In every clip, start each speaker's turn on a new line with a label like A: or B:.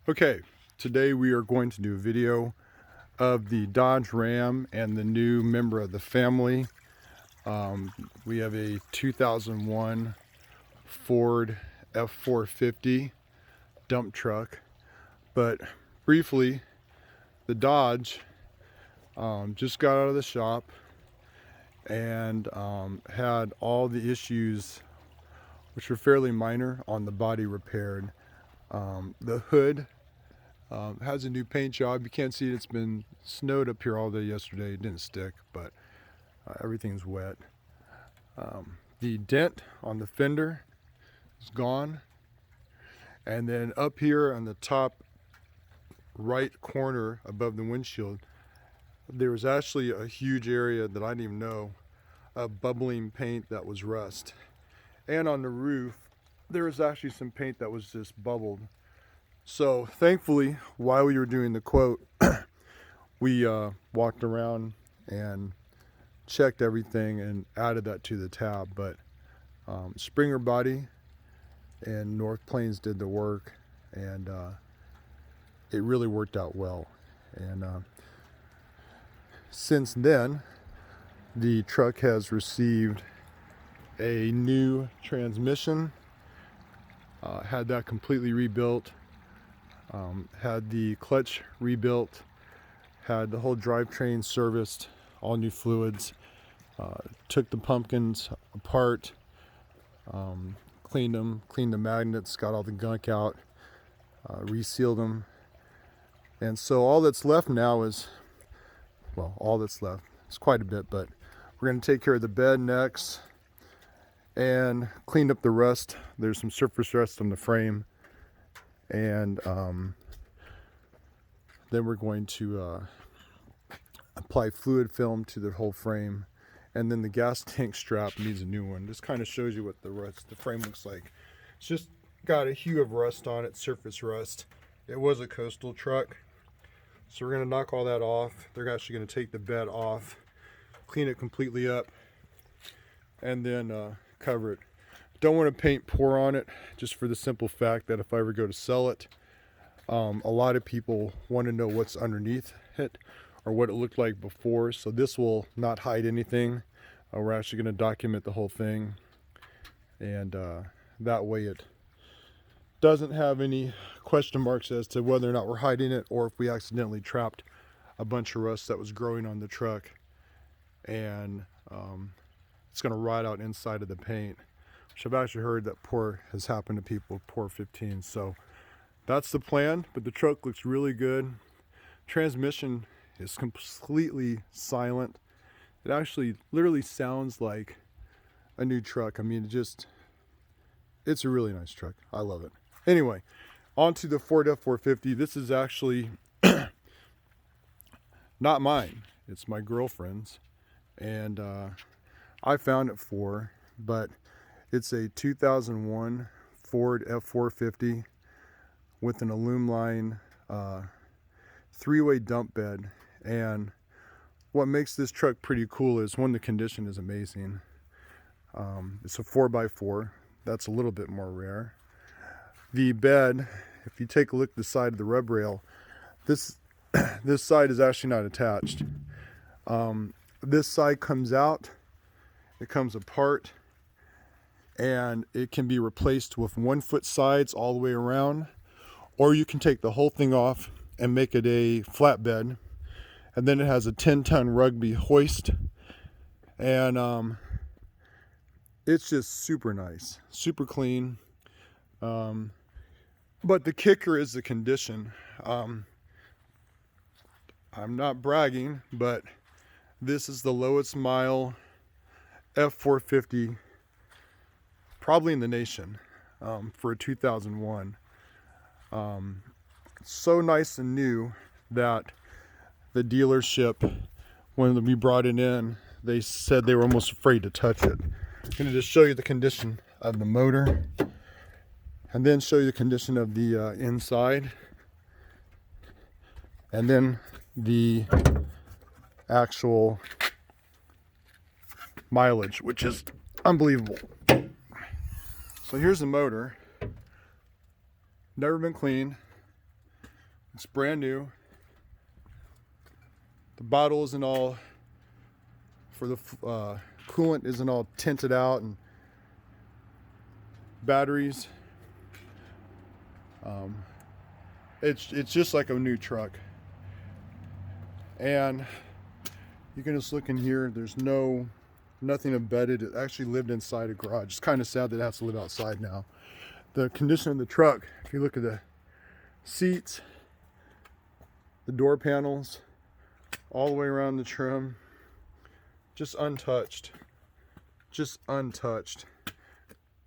A: Okay, today we are going to do a video of the Dodge Ram and the new member of the family. We have a 2001 Ford F450 dump truck, but briefly, the Dodge just got out of the shop and had all the issues, which were fairly minor, on the body repaired. The hood has a new paint job. You can't see it. It's been snowed up here all day yesterday. It didn't stick, but everything's wet. The dent on the fender is gone. And then up here on the top right corner above the windshield, there was actually a huge area that I didn't even know of bubbling paint that was rust. And on the roof, there was actually some paint that was just bubbled. So thankfully, while we were doing the quote, we walked around and checked everything and added that to the tab. But Springer Body and North Plains did the work, and it really worked out well. And since then, the truck has received a new transmission, had that completely rebuilt. Had the clutch rebuilt, had the whole drivetrain serviced, all new fluids, took the pumpkins apart, cleaned them, cleaned the magnets, got all the gunk out, resealed them. And so all that's left now is, well, all that's left, it's quite a bit, but we're going to take care of the bed next and clean up the rust. There's some surface rust on the frame. And then we're going to apply fluid film to the whole frame, and then the gas tank strap needs a new one. This kind of shows you what the frame looks like. It's just got a hue of rust on it, surface rust. It was a coastal truck, so we're going to knock all that off. They're actually going to take the bed off, clean it completely up, and then cover it. Don't want to paint pour on it, just for the simple fact that if I ever go to sell it, a lot of people want to know what's underneath it or what it looked like before. So this will not hide anything. We're actually going to document the whole thing, and that way it doesn't have any question marks as to whether or not we're hiding it, or if we accidentally trapped a bunch of rust that was growing on the truck, and it's going to rot out inside of the paint. I've actually heard that has happened to people with F4 15. So that's the plan, but the truck looks really good. Transmission is completely silent. It actually literally sounds like a new truck. I mean, it's a really nice truck. I love it. Anyway, on to the Ford F450. This is actually not mine. It's my girlfriend's, and I found it for her, but it's a 2001 Ford F450 with an aluminum three-way dump bed. And what makes this truck pretty cool is, one, the condition is amazing. It's a 4x4. That's a little bit more rare. The bed, if you take a look at the side of the rub rail, this side is actually not attached. This side comes out, it comes apart, and it can be replaced with 1 foot sides all the way around, or you can take the whole thing off and make it a flatbed. And then it has a 10-ton rugby hoist, and it's just super nice, super clean. But the kicker is the condition. I'm not bragging, but this is the lowest mile F450 probably in the nation, for a 2001. So nice and new that the dealership, when we brought it in, they said they were almost afraid to touch it. I'm going to just show you the condition of the motor, and then show you the condition of the inside, and then the actual mileage, which is unbelievable. So here's the motor. Never been cleaned. It's brand new. The bottle isn't all, for the coolant isn't all tinted out, and batteries. It's just like a new truck. And you can just look in here. There's nothing embedded. It actually lived inside a garage. It's kind of sad that it has to live outside now. The condition of the truck, if you look at the seats, the door panels, all the way around the trim, just untouched. Just untouched.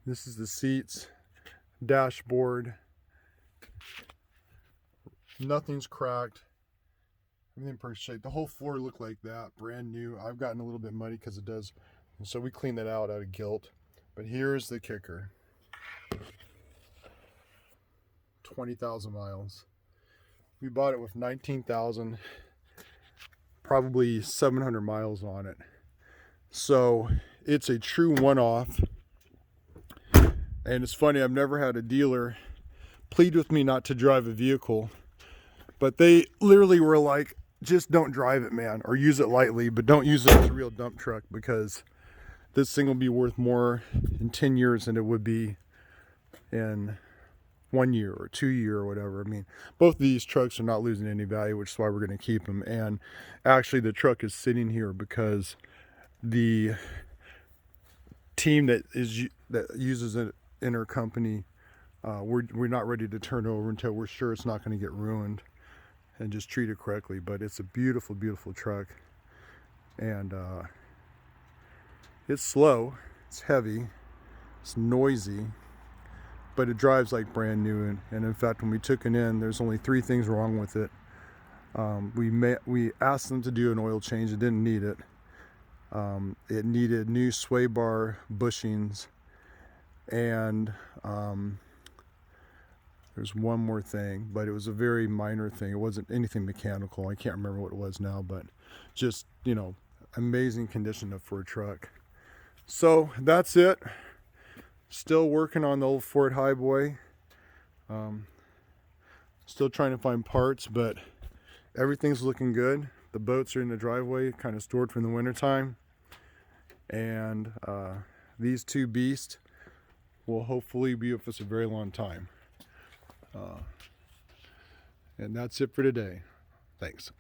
A: This is the seats, dashboard. Nothing's cracked. Everything in perfect shape. The whole floor looked like that, brand new. I've gotten a little bit muddy because it does, and so we cleaned that out of guilt. But here's the kicker: 20,000 miles. We bought it with 19,000, probably 700 miles on it. So it's a true one-off. And it's funny, I've never had a dealer plead with me not to drive a vehicle, but they literally were like, just don't drive it, man, or use it lightly, but don't use it as a real dump truck, because this thing will be worth more in 10 years than it would be in 1 year or 2 year or whatever. I mean, both of these trucks are not losing any value, which is why we're going to keep them. And actually the truck is sitting here because the team that uses it in our company, we're not ready to turn over until we're sure it's not going to get ruined and just treat it correctly. But it's a beautiful, beautiful truck. And it's slow, it's heavy, it's noisy, but it drives like brand new. And in fact, when we took it in, there's only 3 things wrong with it. We asked them to do an oil change. It didn't need it. It needed new sway bar bushings, and there's one more thing, but it was a very minor thing. It wasn't anything mechanical. I can't remember what it was now, but just, you know, amazing condition for a truck. So that's it. Still working on the old Ford Highboy. Still trying to find parts, but everything's looking good. The boats are in the driveway, kind of stored from the winter time. And these 2 beasts will hopefully be with us a very long time. And that's it for today. Thanks.